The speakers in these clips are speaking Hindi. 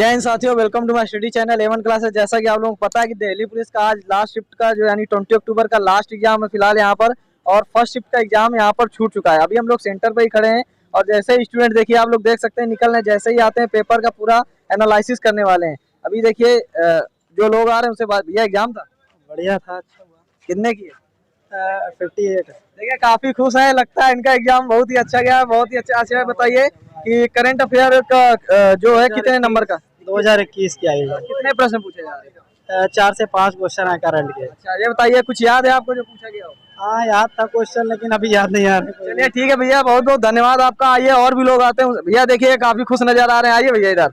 जय हिंद साथियों, welcome to my study channel A1 classes. जैसा कि आप लोगों को पता है कि दिल्ली पुलिस का आज लास्ट शिफ्ट का जो यानी 20 अक्टूबर का लास्ट एग्जाम है फिलहाल यहाँ पर, और फर्स्ट शिफ्ट का एग्जाम यहाँ पर छूट चुका है। अभी हम लोग सेंटर पर ही खड़े हैं और जैसे ही स्टूडेंट देखिए आप लोग देख सकते हैं निकलने जैसे ही आते हैं पेपर का पूरा एनालिसिस करने वाले हैं। अभी देखिए जो लोग आ रहे हैं उनसे बात। भैया एग्जाम था? बढ़िया था, अच्छा हुआ। कितने किए? 58। देखिए काफी खुश है, लगता है इनका एग्जाम बहुत ही अच्छा गया, बहुत ही अच्छा। अच्छा बताइए कि करंट अफेयर का जो है कितने नंबर का? 2021 की आएगा। कितने प्रश्न पूछे जा रहे हैं? 4 से 5 क्वेश्चन है करंट के। अच्छा ये बताइए कुछ याद है आपको जो पूछा गया हो? हाँ याद था क्वेश्चन, लेकिन अभी याद नहीं आ रहा। चलिए ठीक है भैया, बहुत बहुत धन्यवाद आपका। आइए और भी लोग आते हैं। भैया देखिए काफी खुश नजर आ रहे हैं। आइए भैया इधर।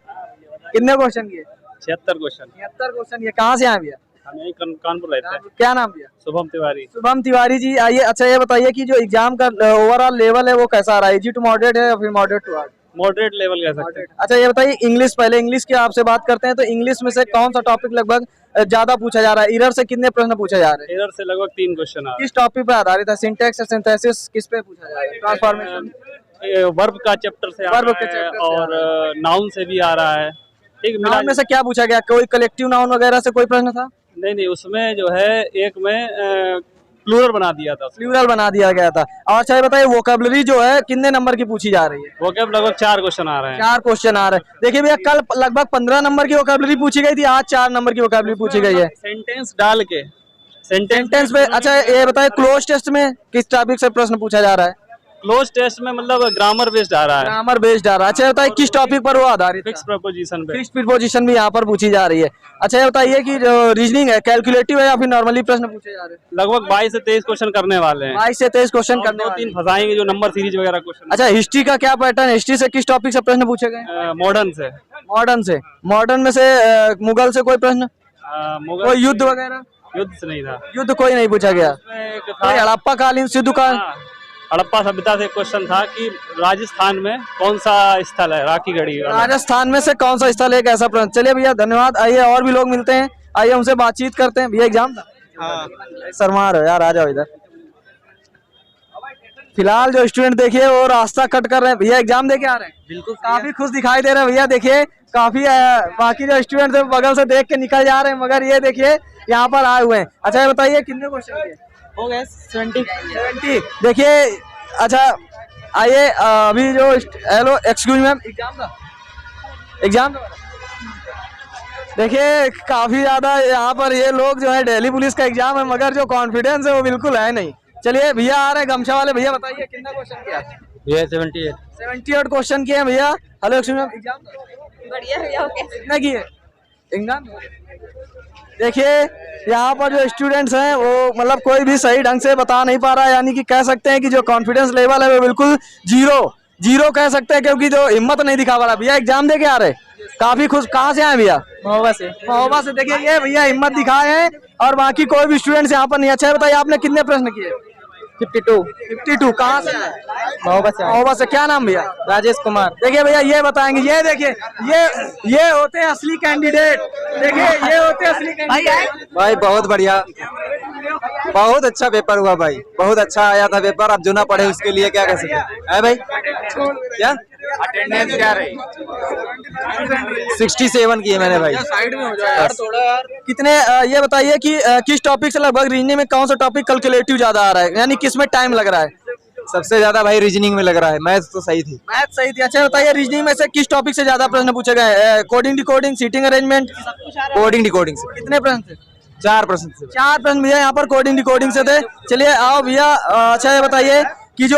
कितने क्वेश्चन किए? 76 क्वेश्चन। 76 क्वेश्चन। ये कहाँ से आए भैया? हम यही कानपुर रहते हैं। क्या नाम भैया? शुभम तिवारी। शुभम तिवारी जी। आइए अच्छा ये बताइए कि जो एग्जाम का ओवरऑल लेवल है वो कैसा आ रहा है? इजी टू मॉडरेट है या फिर moderate to hard? Moderate level कह सकते हैं। अच्छा ये बताइए इंग्लिश, पहले इंग्लिश की आपसे बात करते हैं तो इंग्लिश में से कौन सा टॉपिक लगभग ज्यादा पूछा जा रहा है? एरर से कितने प्रश्न पूछे जा रहे हैं? एरर से लगभग 3 क्वेश्चन आ रहे किस टॉपिक पे आधारित है? सिंटैक्स या सिंथेसिस, किस पे पूछा जा रहा है? ट्रांसफॉर्मेशन, हैं। वर्ब का चैप्टर से आ वर्ब के रहा है चैप्टर से और नाउन से भी आ रहा है। ठीक, नाउन में से क्या पूछा गया? कोई कलेक्टिव नाउन वगैरह से कोई प्रश्न था? नहीं, उसमें जो है एक में प्लूरल बना दिया था। प्लूरल बना दिया गया था। और अच्छा ये बताइए वोकैबुलरी जो है कितने नंबर की पूछी जा रही है? वोकैब लगभग 4 क्वेश्चन आ रहे हैं। 4 क्वेश्चन आ रहे हैं। देखिए भैया कल लगभग 15 नंबर की वोकैबुलरी पूछी गई थी, आज 4 नंबर की वोकैबुलरी पूछी गई है सेंटेंस डाल के। सेंटेंस पे। अच्छा ये बताइए क्लोज टेस्ट में किस टॉपिक से प्रश्न पूछा जा रहा है? क्लोज टेस्ट में मतलब ग्रामर बेस्ड आ रहा है। ग्रामर बेस्ड आ रहा है। अच्छा ये बताइए किस टॉपिक पर वो आधारित? फिक्स प्रपोजिशन पे। फिक्स प्रीपोजिशन भी यहाँ पर पूछी जा रही है। अच्छा ये बताइए कि जो रीजनिंग है कैलकुलेटिव है या फिर नॉर्मली प्रश्न पूछे जा रहे हैं? लगभग 22 से 23 क्वेश्चन करने वाले हैं। 22 से 23 क्वेश्चन करने वाले 2-3 फंसाएंगे जो नंबर सीरीज वगैरह क्वेश्चन। अच्छा हिस्ट्री का क्या पैटर्न? हिस्ट्री से किस टॉपिक से प्रश्न पूछे गए? मॉडर्न से। मॉडर्न से। मॉडर्न में से मुगल से कोई प्रश्न? कोई युद्ध वगैरह? युद्ध से नहीं था। युद्ध कोई नहीं पूछा गया। एक कोई हड़प्पा कालीन, सिंधु काल? हड़प्पा सभ्यता से क्वेश्चन था कि राजस्थान में कौन सा स्थल है? राखी गढ़ी। राजस्थान में से कौन सा स्थल है? एक ऐसा प्रश्न। चलिए भैया धन्यवाद। आइए और भी लोग मिलते हैं, आइए उनसे बातचीत करते हैं। भैया एग्जाम था? हाँ। शर्मा रहे हो यार, आ जाओ इधर। फिलहाल जो स्टूडेंट देखिए वो रास्ता कट कर रहे हैं। भैया एग्जाम दे के आ रहे हैं? बिल्कुल काफी खुश दिखाई दे रहे हैं भैया। देखिए काफी बाकी जो स्टूडेंट है बगल से देख के निकल जा रहे हैं, मगर ये देखिए यहाँ पर आए हुए हैं। अच्छा ये बताइए कितने क्वेश्चन किए? हो गए 70। देखिए अच्छा आइए अभी जो हेलो एक्सक्यूज मैम, एग्जाम था? एग्जाम था? देखिए काफी ज्यादा यहाँ पर ये लोग जो है दिल्ली पुलिस का एग्जाम है, मगर जो कॉन्फिडेंस है वो बिल्कुल है नहीं। चलिए भैया आ रहे हैं गमछा वाले। भैया बताइए कितना क्वेश्चन किया? ये 78। 78 क्वेश्चन किए हैं भैया। हेलो एक्सक्यूज मैम, एग्जाम था? बढ़िया भैया। कितना किए एग्जाम? देखिए यहाँ पर जो स्टूडेंट्स हैं वो मतलब कोई भी सही ढंग से बता नहीं पा रहा है, यानी कि कह सकते हैं कि जो कॉन्फिडेंस लेवल है वो बिल्कुल जीरो कह सकते हैं, क्योंकि जो हिम्मत नहीं दिखा पा रहा। भैया एग्जाम दे के आ रहे? काफी खुश। कहाँ से आए भैया? महोबा से। महोबा से। देखिए ये भैया हिम्मत दिखाए हैं और बाकी कोई भी स्टूडेंट्स यहाँ पर नहीं। अच्छा बताइए आपने कितने प्रश्न किए? 52। कहाँ से आए? महोबा से। महोबा से। क्या नाम भैया? राजेश कुमार। देखिए भैया ये बताएंगे, ये देखिए ये होते हैं असली कैंडिडेट। देखिए ये होते हैं असली कैंडिडेट। भाई बहुत बढ़िया, बहुत अच्छा पेपर हुआ भाई, बहुत अच्छा आया था पेपर। अब जो ना पढ़े उसके लिए क्या कर सकते हैं भाई? क्या अटेंडेंस क्या रही? 67 किए मैंने भाई। साइड में हो जाए यार थोड़ा यार। कितने ये बताइए कि किस टॉपिक से लगभग रीजनिंग में कौन सा टॉपिक कैलकुलेटिव ज्यादा आ रहा है, यानी किस में टाइम लग रहा है? सबसे ज्यादा भाई रीजनिंग में लग रहा है। मैथ्स तो सही थी। मैथ सही थी। अच्छा बताइए रीजनिंग में से किस टॉपिक से ज्यादा प्रश्न पूछे गए? Coding, decoding, seating arrangement? Coding decoding से। कितने प्रश्न थे? 4 प्रश्न से। 4 प्रश्न भैया यहाँ पर कोडिंग डिकोडिंग से थे। चलिए आओ भैया। अच्छा ये बताइए कि जो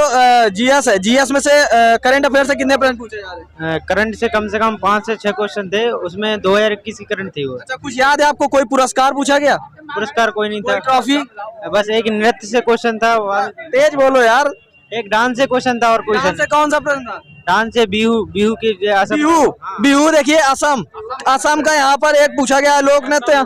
जीएस है, जीएस में से करंट अफेयर से कितने प्रश्न पूछे जा रहे हैं? करंट से कम 5 से 6 क्वेश्चन थे, उसमें 2021 की करंट थी वो। अच्छा कुछ याद है आपको? कोई पुरस्कार पूछा गया? पुरस्कार कोई नहीं था। ट्रॉफी? बस एक नृत्य से क्वेश्चन था। तेज बोलो यार। एक डांस से क्वेश्चन था और कोई डांस से कौन सा प्रश्न था? डांस से बिहू की बिहू। देखिए असम का यहाँ पर एक पूछा गया लोक नृत्य।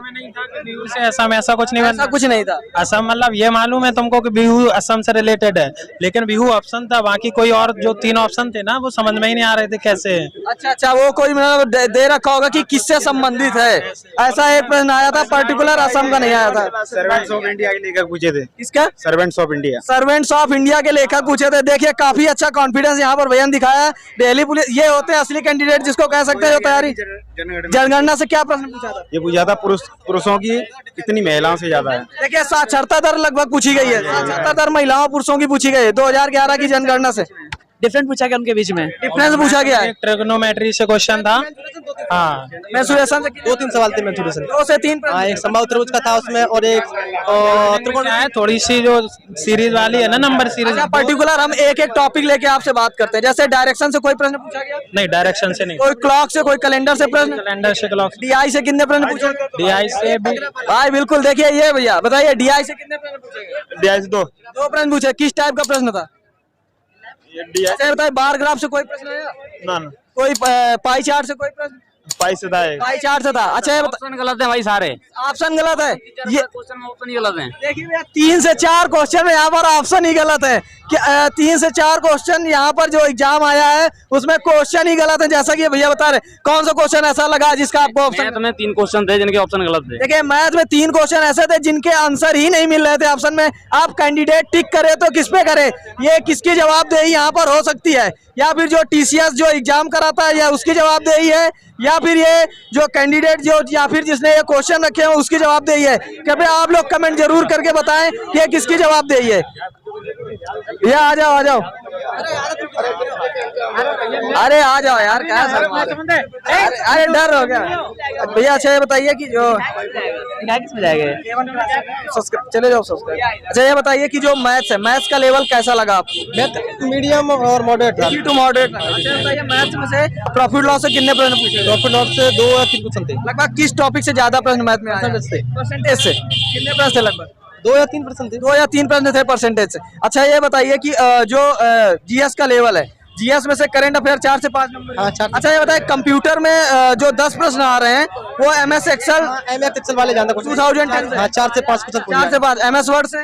बिहू से असम ऐसा कुछ नहीं ऐसा बनता। कुछ नहीं था। असम मतलब ये मालूम है तुमको कि बिहू असम से रिलेटेड है, लेकिन बिहू ऑप्शन था, बाकी कोई और जो 3 ऑप्शन थे ना वो समझ में ही नहीं आ रहे थे कैसे है। अच्छा अच्छा, वो कोई मतलब दे रखा होगा कि किससे संबंधित है, ऐसा एक प्रश्न आया था, पर्टिकुलर असम का नहीं आया था। सर्वेंट्स ऑफ इंडिया के लेखक पूछे थे। किसका? Servants of India. Servants of India के लेखक पूछे थे। देखिए काफी अच्छा कॉन्फिडेंस यहाँ पर भैया ने दिखाया। दिल्ली पुलिस ये होते हैं असली कैंडिडेट जिसको कह सकते हैं जो तैयारी। जनगणना से क्या प्रश्न पूछा था? ये पूछा था पुरुषों की कितनी महिलाओं से ज्यादा है। देखिए साक्षरता दर लगभग पूछी गई है, साक्षरता दर महिलाओं पुरुषों की पूछी गई है 2011 की जनगणना से। डिफरेंट पूछा गया उनके बीच में, डिफरेंस पूछा गया है। ट्रिग्नोमेट्री से क्वेश्चन था। हाँ, मेंसुरेशन से 2-3 सवाल थे मेंसुरेशन। 2 से 3 हाँ, एक संभाव त्रिभुज का था उसमें, और एक त्रिकोण है थोड़ी सी जो सीरीज वाली है ना, नंबर सीरीज। अच्छा, पर्टिकुलर हम एक एक टॉपिक लेके आपसे बात करते हैं। जैसे डायरेक्शन से कोई प्रश्न पूछा गया? नहीं, डायरेक्शन से नहीं, कोई क्लॉक से, कोई कैलेंडर से प्रश्न? कैलेंडर से, क्लॉक, डीआई से कितने प्रश्न पूछे गए? डीआई से भी। भाई बिल्कुल, देखिए ये भैया बताइए डीआई से कितने प्रश्न पूछे गए? डीआई से 2 प्रश्न पूछे। किस टाइप का प्रश्न था? अच्छा बताइए, बार ग्राफ से कोई प्रश्न आया? ना कोई पाई चार्ट से कोई प्रश्न? पाई से था। पाई चार्ट से था। अच्छा ये ऑप्शन गलत है भाई सारे, ऑप्शन गलत है। ये क्वेश्चन में ऑप्शन ही गलत है। देखिए भैया 3 से 4 क्वेश्चन में यहाँ पर ऑप्शन ही गलत है कि 3 से 4 क्वेश्चन यहाँ पर जो एग्जाम आया है उसमें क्वेश्चन ही गलत है। जैसा कि भैया बता रहे, कौन सा क्वेश्चन ऐसा लगा जिसका आपको ऑप्शन? मैथ में 3 क्वेश्चन थे जिनके ऑप्शन गलत थे। देखिए मैथ में 3 क्वेश्चन ऐसे थे जिनके आंसर ही नहीं मिल रहे थे ऑप्शन में। आप कैंडिडेट टिक करे तो किस पे करे, ये किसकी जवाबदेही यहाँ पर हो सकती है? या फिर जो टीसीएस जो एग्जाम कराता है या उसकी जवाबदेही है, या फिर ये जो कैंडिडेट जो या फिर जिसने ये क्वेश्चन रखे हैं उसकी जवाबदेही है? कृपया आप लोग कमेंट जरूर करके बताएं कि ये किसकी जवाबदेही है। ये आ जाओ आ जाओ, अरे आ जाओ यार, क्या अरे डर हो गया भैया। अच्छा ये बताइए कि जो चले जाओ सब्सक्राइब। अच्छा ये बताइए कि जो मैथ्स है, मैथ्स का लेवल कैसा लगा आपको? मैथ मीडियम और मॉडरेट था। To moderate. अच्छा बताइए मैथ्स में से प्रॉफिट लॉस से कितने प्रश्न पूछे? प्रॉफिट लॉस से 2 या 3 क्वेश्चन थे। लगभग किस टॉपिक से ज्यादा प्रश्न मैथ में आए? परसेंटेज से कितने प्रश्न थे? लगभग 2 या 3 प्रश्न थे। 2 या 3 प्रश्न थे परसेंटेज से। अच्छा ये बताइए कि जो जीएस का लेवल है, जीएस में से करंट अफेयर 4 से 5 नंबर। हाँ, 4। अच्छा ये बताइए कंप्यूटर में जो 10 प्रश्न आ रहे हैं वो एमएस एक्सेल एक्सेल वाले जानता कुछ 2010 से। हाँ, 4 से 5 क्वेश्चन 4 से 5। एमएस वर्ड से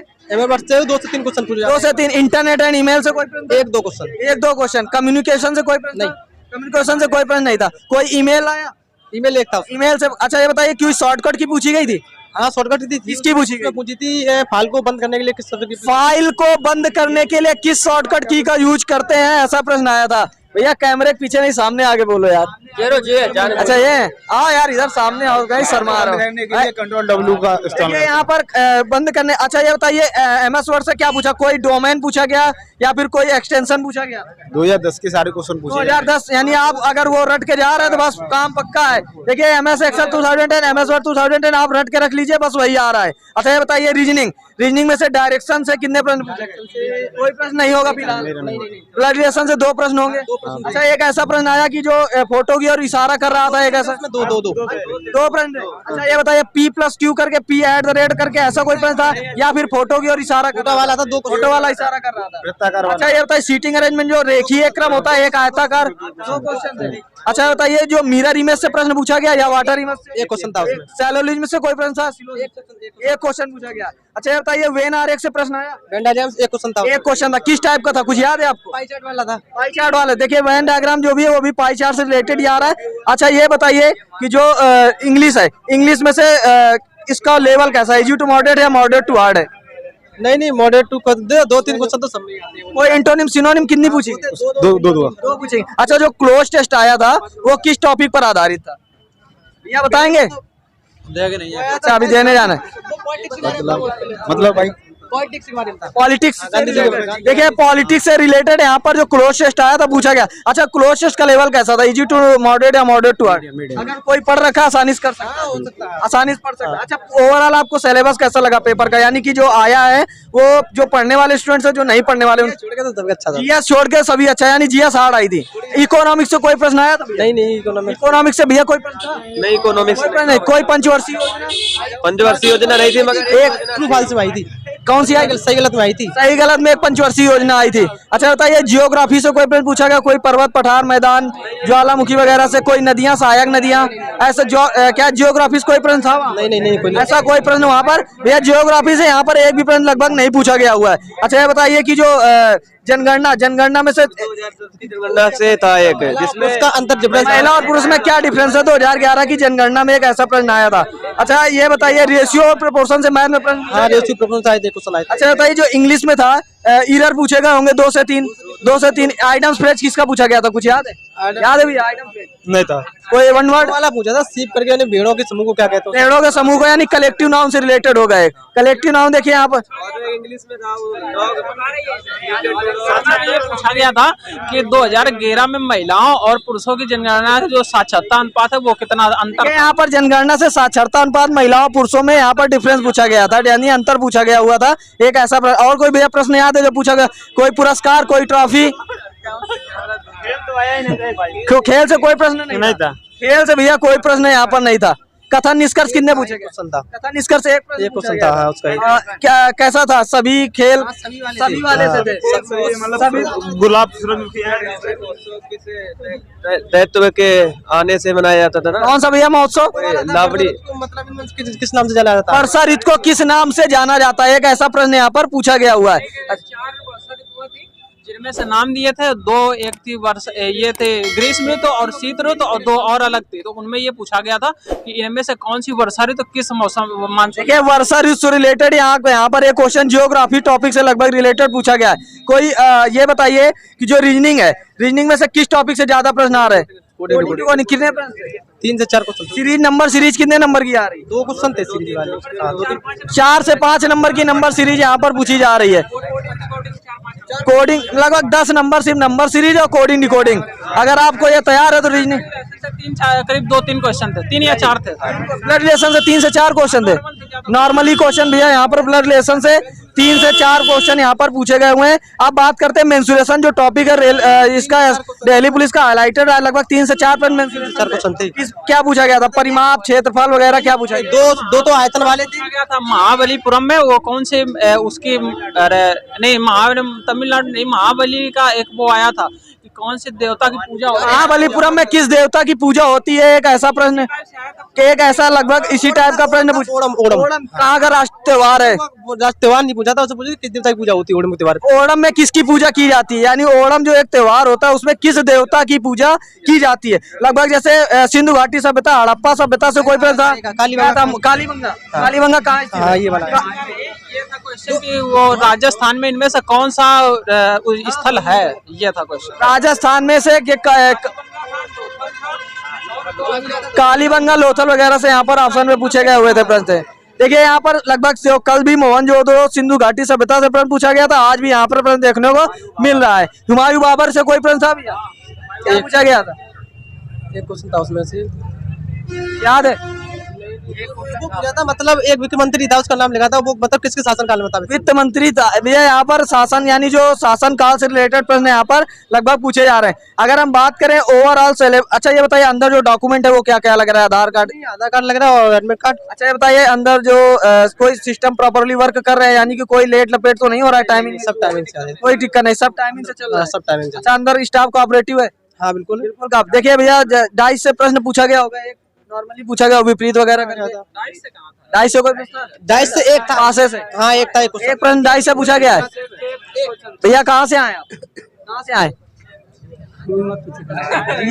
2 से 3 क्वेश्चन पूछे। 2 से 3। इंटरनेट एंड ईमेल से कोई प्रश्न? 1-2 क्वेश्चन। 1-2 क्वेश्चन। कम्युनिकेशन से कोई प्रश्न? नहीं। कम्युनिकेशन से कोई प्रश्न नहीं था। कोई ईमेल आया? ईमेल एक था। ईमेल से। अच्छा ये बताइए क्यों शॉर्टकट की पूछी गई थी? हाँ, शॉर्टकट थी। किसकी पूछी गई? पूछी थी फाइल को बंद करने के लिए किस तरह की फाइल को बंद करने के लिए किस शॉर्टकट की का यूज करते हैं, ऐसा प्रश्न आया था। भैया कैमरे के पीछे नहीं, सामने आगे बोलो यार। अच्छा ये आओ यार, इधर सामने आओ, कहीं शर्मा रहे हो। कंट्रोल W का इस्तेमाल। ये यहाँ पर बंद करने। अच्छा ये बताइए एमएस वर्ड से क्या पूछा? कोई डोमेन पूछा गया या फिर कोई एक्सटेंशन पूछा गया? 2010 के सारे क्वेश्चन पूछे। 2010 यानी आप अगर वो रट के जा रहे हैं तो बस काम पक्का है। देखिए एमएस एक्सेल 2010, एमएस वर्ड 2010 आप रट के रख लीजिए, बस वही आ रहा है। अच्छा ये बताइए रीजनिंग, रीजनिंग में से डायरेक्शन से कितने प्रश्न पूछे? कोई प्रश्न नहीं होगा फिलहाल। ब्लड रिलेशन से 2 प्रश्न होंगे। अच्छा एक ऐसा प्रश्न आया कि जो फोटो की और इशारा कर रहा था, एक ऐसा 2 प्रश्न। अच्छा ये बताइए P+Q करके P@ करके ऐसा कोई प्रश्न था या फिर फोटो की और इशारा फोटो वाला था? 2 फोटो वाला इशारा कर रहा था। वृत्ताकार वाला। अच्छा ये बताइए सीटिंग अरेंजमेंट जो रेखीय क्रम होता है, एक आयताकार 2 क्वेश्चन थे। अच्छा ये बताइए जो मिरर इमेज से प्रश्न पूछा गया या वाटर इमेज से? 1 क्वेश्चन था उसमें। सैलोलिज में से कोई प्रश्न था? 1 क्वेश्चन पूछा गया। अच्छा ये बताइए वेन आरेख से प्रश्न आया? वेन डायग्राम 1 क्वेश्चन था। 1 क्वेश्चन था। किस टाइप का था, कुछ याद है आपको? पाई चार्ट वाला था। पाई चार्ट वाले। देखिए वेन डायग्राम जो भी है वो भी पाई चार्ट से रिलेटेड ही आ रहा है। अच्छा ये बताइए कि जो इंग्लिश है, इंग्लिश में से इसका लेवल कैसा है? इजी टू मॉडरेट या मॉडरेट टू हार्ड है? नहीं मॉडरेट टू कर दे। 2-3 क्वेश्चन तो सब में आते हैं। कोई एंटोनिम सिनोनिम कितनी पूछी? 2 पूछी। अच्छा जो क्लोज टेस्ट आया था वो किस टॉपिक पर आधारित था, भैया बताएंगे? नहीं। अच्छा अभी देने जाना है। मतलब भाई पॉलिटिक्स। देखिए पॉलिटिक्स से रिलेटेड यहाँ पर जो क्लोज टेस्ट आया था पूछा गया। अच्छा क्लोज टेस्ट का लेवल कैसा था? इजी टू मॉडरेट या मॉडरेट टू हार्ड? अगर कोई पढ़ रखा आसानी से कर सकता है, आसानी से पढ़ सकता है। अच्छा ओवरऑल आपको सिलेबस कैसा लगा पेपर का, यानी कि जो आया है वो जो पढ़ने वाले स्टूडेंट्स है, जो नहीं पढ़ने वाले अच्छा था। जीएस छोड़ के सभी अच्छा, यानी जीएस हार्ड आई थी। इकोनॉमिक्स से कोई प्रश्न आया था? नहीं इकोनॉमिक्स से भैया कोई प्रश्न था? नहीं इकोनॉमिक्स नहीं। कोई पंचवर्षीय योजना नहीं थी, मगर एक ट्रू फॉल्स में आई थी। कौन सी आई? सही गलत में आई थी। सही गलत में एक पंचवर्षीय योजना आई थी। अच्छा बताइए जियोग्राफी से कोई प्रश्न पूछा गया? कोई पर्वत, पठार, मैदान, ज्वालामुखी वगैरह से? कोई नदियां, सहायक नदियां ऐसा क्या जियोग्राफी कोई प्रश्न था वहाँ? नहीं कोई ऐसा कोई प्रश्न वहाँ पर भैया जियोग्राफी से यहाँ पर एक भी प्रश्न लगभग नहीं पूछा गया हुआ है। अच्छा ये बताइए कि जो जनगणना में से जनगणना से था एक जिसमें उसका अंतर डिफरेंस महिला और पुरुष में क्या डिफरेंस है 2011 की जनगणना में एक ऐसा प्रश्न आया था। अच्छा ये बताइए रेशियो और प्रोपोर्शन से मैथ में प्रश्न। हाँ रेशियो प्रोपोर्शन आए थे क्वेश्चन आए थे। अच्छा बताइए जो इंग्लिश में था ईरर पूछे गए होंगे 2 से 3 आइटम्स फ्रेज किसका पूछा गया था कुछ याद है? याद है भैया आइटम फ्रेज नहीं था कोई वन वर्ड वाला पूछा था सीप करके यानी भेड़ों के समूह को क्या कहते हैं? पेड़ों के समूह को यानी कलेक्टिव नाउन से रिलेटेड हो गए। कलेक्टिव नाउन देखिए यहाँ पर इंग्लिश में था ये पूछा गया था कि 2011 में महिलाओं और पुरुषों की जनगणना जो साक्षरता अनुपात है वो कितना अंतर। यहाँ पर जनगणना से साक्षरता अनुपात महिलाओं पुरुषों में यहाँ पर डिफरेंस पूछा गया था यानी अंतर पूछा गया हुआ था एक ऐसा और कोई भैया प्रश्न याद है जो पूछा गया? कोई पुरस्कार कोई ट्रॉफी? खेल से कोई प्रश्न नहीं था। खेल से भैया कोई प्रश्न यहाँ पर नहीं था। कथन निष्कर्ष कितने पूछे गए? कथन निष्कर्ष एक क्वेश्चन था हाँ, उसका क्या कैसा था? सभी खेल सभी वाले से थे सभी गुलाब दायित्व के आने से मनाया जाता था ना। कौन सा भैया महोत्सव? लावड़ी मतलब किस नाम से जाना जाता है? वर्षा ऋतु को किस नाम से जाना जाता है? एक ऐसा प्रश्न यहाँ पर पूछा गया हुआ है। जिनमें से नाम दिए थे दो, एक थी वर्ष ये थे ग्रीष्म ऋतु और शीत ऋतु और दो और अलग थी। तो उनमें ये पूछा गया था कि इनमें से कौन सी वर्षा ऋतु किस मौसम मानसून। देखिए वर्षा ऋतु से रिलेटेड यहाँ पर एक क्वेश्चन जियोग्राफी टॉपिक से लगभग रिलेटेड पूछा गया है। कोई ये बताइए कि जो रीजनिंग है रीजनिंग में से किस टॉपिक से ज्यादा प्रश्न आ रहे हैं? कितने प्रश्न? 3 से 4 क्वेश्चन। सीरीज कितने नंबर की आ रही है? 2 क्वेश्चन थे सीरीज वाले। 4 से 5 नंबर की नंबर सीरीज यहाँ पर पूछी जा रही है। कोडिंग लगभग 10 नंबर सिर्फ नंबर सीरीज और कोडिंग डिकोडिंग। अगर आपको ये तैयार है तो रीजनिंग करीब 2-3 क्वेश्चन थे, 3 या 4 थे। ब्लड रिलेशन से 3 से 4 क्वेश्चन थे। नॉर्मली क्वेश्चन भैया यहाँ पर ब्लड रिलेशन से 3 से 4 क्वेश्चन यहाँ पर पूछे गए हुए हैं। अब बात करते हैं मेंसुरेशन जो टॉपिक है इसका दिल्ली पुलिस का हाईलाइटेड है लगभग 3 से 4 पर मेंसुरेशन थे। क्या पूछा गया था? परिमाप क्षेत्रफल वगैरह क्या पूछा गया? दो तो आयतन वाले थे। गया था महाबलीपुरम में वो कौन से उसकी नहीं तमिलनाडु नहीं महाबली का एक वो आया था कि कौन से देवता की पूजा होती है? महाबलीपुरम में किस देवता की पूजा होती है? एक ऐसा प्रश्न एक ऐसा लगभग इसी टाइप का प्रश्न पूछा। ओणम कहाँ का राष्ट्रीय त्योहार है? राष्ट्रीय त्योहार नहीं पूछा था, उससे पूछा किस देवता की पूजा होती है ओणम त्योहार। ओणम में किसकी पूजा की जाती है? यानी ओणम जो एक त्योहार होता है उसमें किस देवता की पूजा की जाती है? लगभग जैसे सिंधु घाटी सभ्यता हड़प्पा सभ्यता से कोई प्रश्न था? कालीबंगा कहाँ है? ये वाला ये था क्वेश्चन कि वो राजस्थान में इनमें से कौन सा स्थल है? ये था क्वेश्चन। राजस्थान में से कालीबंगा लोथल वगैरह से यहाँ पर ऑप्शन में पूछे गए हुए थे प्रश्न। देखिए यहाँ पर लगभग कल भी मोहनजोदड़ो सिंधु घाटी सभ्यता से प्रश्न पूछा गया था, आज भी यहाँ पर प्रश्न देखने को मिल रहा है। हुमायूं बाबर से कोई प्रश्न था भैया? क्या पूछा गया था? एक क्वेश्चन था उसमें से याद है? वो पूछा था मतलब एक वित्त मंत्री था उसका नाम लिखा था वो मतलब किसके शासनकाल में था? वित्त मंत्री था भैया। यहाँ पर शासन यानी जो शासन काल से रिलेटेड प्रश्न यहाँ पर लगभग पूछे जा रहे हैं। अगर हम बात करें ओवरऑल अच्छा ये बताइए अंदर जो डॉक्यूमेंट है वो क्या क्या लग रहा है? आधार कार्ड लग रहा है और एडमिट कार्ड। अच्छा ये बताइए अंदर जो कोई सिस्टम प्रॉपरली वर्क कर रहे हैं यानी कि कोई लेट लपेट तो नहीं हो रहा है? टाइमिंग सब टाइमिंग से कोई दिक्कत नहीं, सब टाइमिंग से चल रहा है। सब टाइमिंग से। अच्छा अंदर स्टाफ कोऑपरेटिव है? हाँ बिल्कुल बिल्कुल। देखिए भैया डाइस से प्रश्न पूछा गया होगा, एक नॉर्मली पूछा गया विपरीत वगैरह डाइस से कोई प्रश्न? डाइस से एक था पासे से हाँ एक था। एक प्रश्न डाइस से पूछा गया है। भैया कहाँ से आए आप? कहाँ से आए?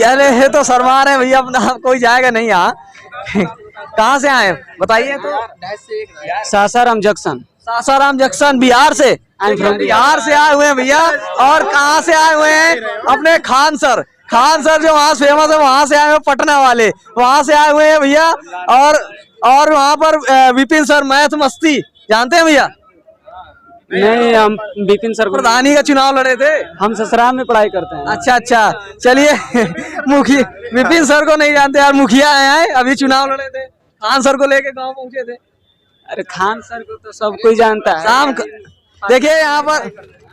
अरे ये तो शर्मा रहे भैया अपना, कोई जाएगा नहीं यहाँ। कहाँ से आए बताइए तो? सासाराम जंक्शन। सासाराम जंक्शन बिहार से? बिहार से आए हुए हैं भैया। और कहाँ से आए हुए हैं? अपने खान सर जो वहाँ फेमस है वहां से आए हुए, पटना वाले वहां से आए हुए हैं भैया। और वहाँ पर विपिन सर मैथ मस्ती जानते हैं भैया? नहीं हम विपिन सर प्रधानी का चुनाव लड़े थे। हम ससुराल में पढ़ाई करते हैं। अच्छा चलिए मुखिया विपिन सर को नहीं जानते यार, मुखिया आए अभी चुनाव लड़े थे, खान सर को लेके गाँव पहुंचे थे। अरे खान सर को तो सब कोई जानता है। शाम देखिए यहाँ पर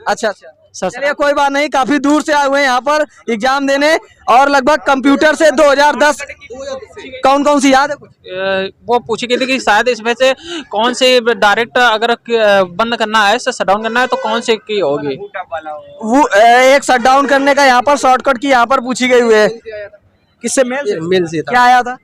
अच्छा चलिए कोई बात नहीं, काफी दूर से आए हुए हैं यहाँ पर एग्जाम देने। और लगभग कंप्यूटर से 2010 कौन सी याद है कुछ? वो पूछी गई थी कि शायद इसमें से कौन से डायरेक्ट अगर बंद करना है शट डाउन करना है तो कौन से की होगी? वो एक शट डाउन करने का यहाँ पर शॉर्टकट की यहाँ पर पूछी गई हुई है। किससे? मेल से था। क्या आया था?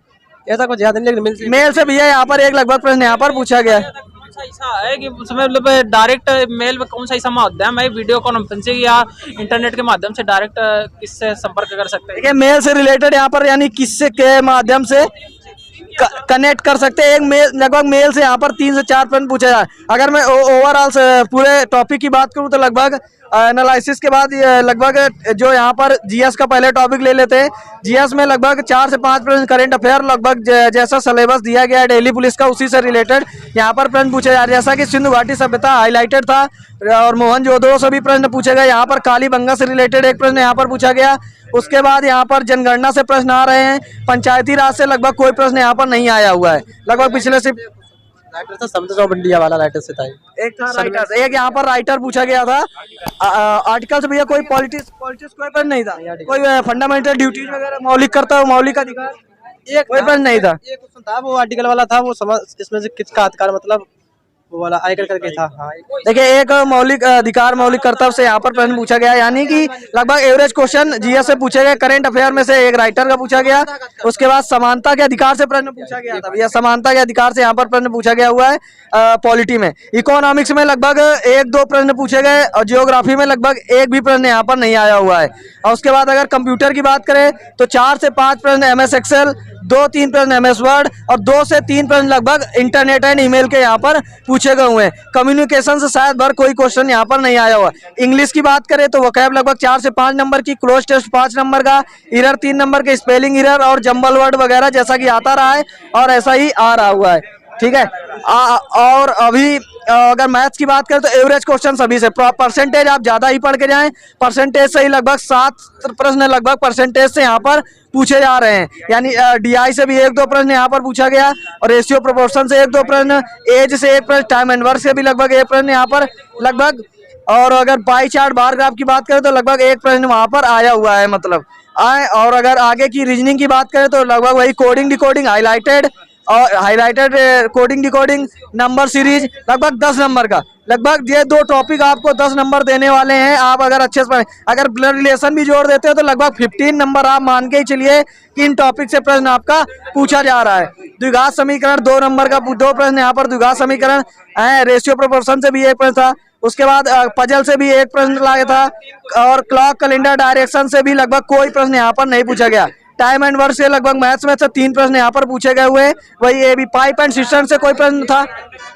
ऐसा कुछ याद नहीं लेकिन मिल से मेल से भैया यहाँ पर एक लगभग प्रश्न यहाँ पर पूछा गया है। कौन सा ऐसा है कि उसमें मतलब डायरेक्ट मेल में कौन सा ऐसा माध्यम है वीडियो कॉन्फ्रेंसिंग या इंटरनेट के माध्यम से डायरेक्ट किससे संपर्क कर सकते हैं? देखिए मेल से रिलेटेड यहाँ पर यानी किससे के माध्यम से कनेक्ट कर सकते हैं। एक मेल लगभग मेल से यहाँ पर 3 से 4 प्रश्न पूछा जाए। अगर मैं ओवरऑल पूरे टॉपिक की बात करूँ तो लगभग एनालिसिस के बाद लगभग जो यहाँ पर जीएस का पहले टॉपिक ले लेते हैं। जीएस में लगभग 4 से 5 प्रश्न करेंट अफेयर लगभग जैसा सिलेबस दिया गया है दिल्ली पुलिस का उसी से रिलेटेड यहाँ पर प्रश्न पूछे जा रहे हैं। जैसा कि सिंधु घाटी सभ्यता हाईलाइटेड था और मोहनजोदड़ो से भी प्रश्न पूछे गए। यहाँ पर कालीबंगा से रिलेटेड एक प्रश्न यहाँ पर पूछा गया। उसके बाद यहाँ पर जनगणना से प्रश्न आ रहे हैं। पंचायती राज से लगभग कोई प्रश्न यहाँ पर नहीं आया हुआ है। लगभग पिछले से राइटर था समझ जाओ बंडिया वाला राइटर से था एक था राइटर, एक यहाँ पर राइटर पूछा गया था। आर्टिकल से भैया कोई पॉलिटिक्स कोई प्रश्न नहीं था। कोई फंडामेंटल ड्यूटीज वगैरह मौलिक कर्तव्य है मौलिक अधिकार एक कोई प्रश्न नहीं था। एक क्वेश्चन था वो आर्टिकल वाला था वो समझ इसमें से किसका अधिकार मतलब वो वाला आयकर करके था। हाँ देखिए एक मौलिक अधिकार मौलिक कर्तव्य से यहाँ पर प्रश्न पूछा गया यानी कि लगभग एवरेज क्वेश्चन जीएस से पूछे गए। करंट अफेयर में से एक राइटर का पूछा गया। उसके बाद समानता के अधिकार से प्रश्न पूछा गया था भैया समानता के अधिकार से यहाँ पर प्रश्न पूछा गया हुआ है। पॉलिटी में इकोनॉमिक्स में लगभग 1-2 प्रश्न पूछे गए और जियोग्राफी में लगभग एक भी प्रश्न यहाँ पर नहीं आया हुआ है। और उसके बाद अगर कंप्यूटर की बात करें तो 4 से 5 प्रश्न MS एक्सेल 2-3 प्रश्न MS वर्ड और 2 से 3 प्रश्न लगभग इंटरनेट एंड ईमेल के यहाँ पर पूछे गए हुए हैं। कम्युनिकेशन से शायद भर कोई क्वेश्चन यहाँ पर नहीं आया हुआ। इंग्लिश की बात करें तो वोकैब लगभग 4 से 5 नंबर की, क्लोज टेस्ट 5 नंबर का, इरर 3 नंबर के, स्पेलिंग इरर और जंबल वर्ड वगैरह जैसा कि आता रहा है और ऐसा ही आ रहा हुआ है। ठीक है। और अभी अगर मैथ्स की बात करें तो एवरेज क्वेश्चन सभी से परसेंटेज आप ज्यादा ही पढ़ के जाएं। परसेंटेज से ही लगभग 7 प्रश्न लगभग परसेंटेज से यहाँ पर पूछे जा रहे हैं। यानी DI से भी 1-2 प्रश्न यहाँ पर पूछा गया और रेशियो प्रोपोर्शन से 1-2 प्रश्न, एज से 1 प्रश्न, टाइम एंड वर्क से भी लगभग 1 प्रश्न यहाँ पर लगभग। और अगर पाई चार्ट बार ग्राफ की बात करें तो लगभग 1 प्रश्न वहाँ पर आया हुआ है मतलब आए। और अगर आगे की रीजनिंग की बात करें तो लगभग वही कोडिंग डिकोडिंग हाईलाइटेड और highlighted coding decoding number series लगभग 10 नंबर का। लगभग ये 2 टॉपिक आपको 10 नंबर देने वाले हैं। आप अगर अच्छे से पढ़ें, अगर ब्लड रिलेशन भी जोड़ देते हो तो लगभग 15 नंबर आप मान के ही चलिए कि इन टॉपिक से प्रश्न आपका पूछा जा रहा है। द्विघात समीकरण 2 नंबर का 2 प्रश्न यहाँ पर द्विघात समीकरण है। रेशियो प्रोपोर्शन से भी 1 प्रश्न था। उसके बाद पजल से भी 1 प्रश्न लाया था और क्लॉक कैलेंडर डायरेक्शन से भी लगभग कोई प्रश्न यहाँ पर नहीं पूछा गया। टाइम एंड वर्क से लगभग मैथ्स में से 3 प्रश्न यहाँ पर पूछे गए हुए। वही ये भी पाइप एंड सिस्टम से कोई प्रश्न था।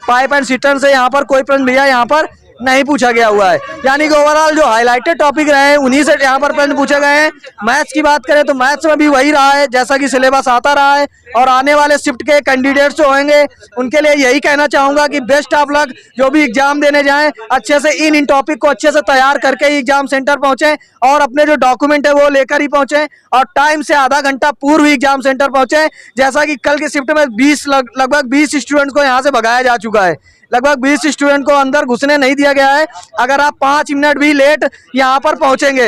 पाइप एंड सिस्टम से यहाँ पर कोई प्रश्न भैया यहाँ पर नहीं पूछा गया हुआ है। यानी कि ओवरऑल जो हाईलाइटेड टॉपिक रहे हैं उन्हीं से यहाँ पर प्रश्न पूछे गए हैं। मैथ्स की बात करें तो मैथ्स में भी वही रहा है जैसा कि सिलेबस आता रहा है। और आने वाले शिफ्ट के कैंडिडेट्स जो होंगे उनके लिए यही कहना चाहूंगा कि बेस्ट ऑफ लक। जो भी एग्जाम देने जाएं अच्छे से इन टॉपिक को अच्छे से तैयार करके ही एग्जाम सेंटर पहुंचे और अपने जो डॉक्यूमेंट है वो लेकर ही पहुंचे और टाइम से आधा घंटा पूर्व एग्जाम सेंटर पहुंचे। जैसा कि कल के शिफ्ट में लगभग 20 स्टूडेंट्स को यहाँ से भगाया जा चुका है। लगभग 20 स्टूडेंट को अंदर घुसने नहीं दिया गया है। अगर आप 5 मिनट भी लेट यहाँ पर पहुंचेंगे,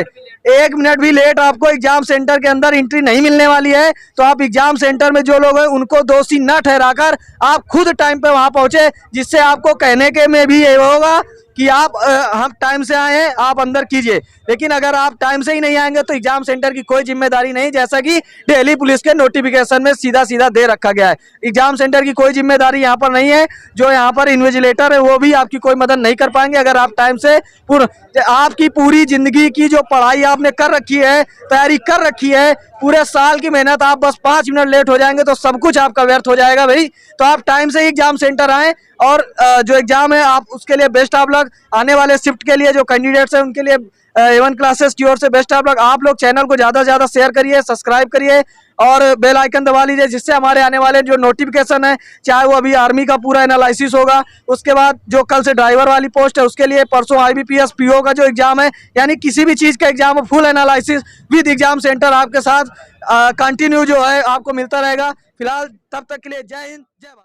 1 मिनट भी लेट आपको एग्जाम सेंटर के अंदर एंट्री नहीं मिलने वाली है। तो आप एग्जाम सेंटर में जो लोग हैं उनको दोषी न ठहराकर आप खुद टाइम पे वहां पहुंचे, जिससे आपको कहने के में भी ये होगा कि आप हम टाइम से आए हैं, आप अंदर कीजिए। लेकिन अगर आप टाइम से ही नहीं आएंगे तो एग्जाम सेंटर की कोई जिम्मेदारी नहीं, जैसा कि दिल्ली पुलिस के नोटिफिकेशन में सीधा सीधा दे रखा गया है। एग्जाम सेंटर की कोई जिम्मेदारी यहाँ पर नहीं है। जो यहाँ पर इन्विजिलेटर है वो भी आपकी कोई मदद नहीं कर पाएंगे अगर आप टाइम से आपकी पूरी जिंदगी की जो पढ़ाई आपने कर रखी है, तैयारी कर रखी है, पूरे साल की मेहनत आप बस 5 मिनट लेट हो जाएंगे तो सब कुछ आपका व्यर्थ हो जाएगा भाई। तो आप टाइम से ही एग्जाम सेंटर आएँ और जो एग्जाम है आप उसके लिए बेस्ट ऑफ लक। आने वाले शिफ्ट के लिए जो कैंडिडेट्स हैं उनके लिए A1 क्लासेस की ओर से बेस्ट ऑफ लक। आप लोग चैनल को ज़्यादा से ज़्यादा शेयर करिए, सब्सक्राइब करिए और बेल आइकन दबा लीजिए, जिससे हमारे आने वाले जो नोटिफिकेशन है, चाहे वो अभी आर्मी का पूरा एनालिसिस होगा, उसके बाद जो कल से ड्राइवर वाली पोस्ट है उसके लिए, परसों IBPS PO का जो एग्जाम है, यानी किसी भी चीज़ का एग्जाम हो, full analysis with exam centre आपके साथ कंटिन्यू जो है आपको मिलता रहेगा। फिलहाल तब तक के लिए जय हिंद, जय भारत।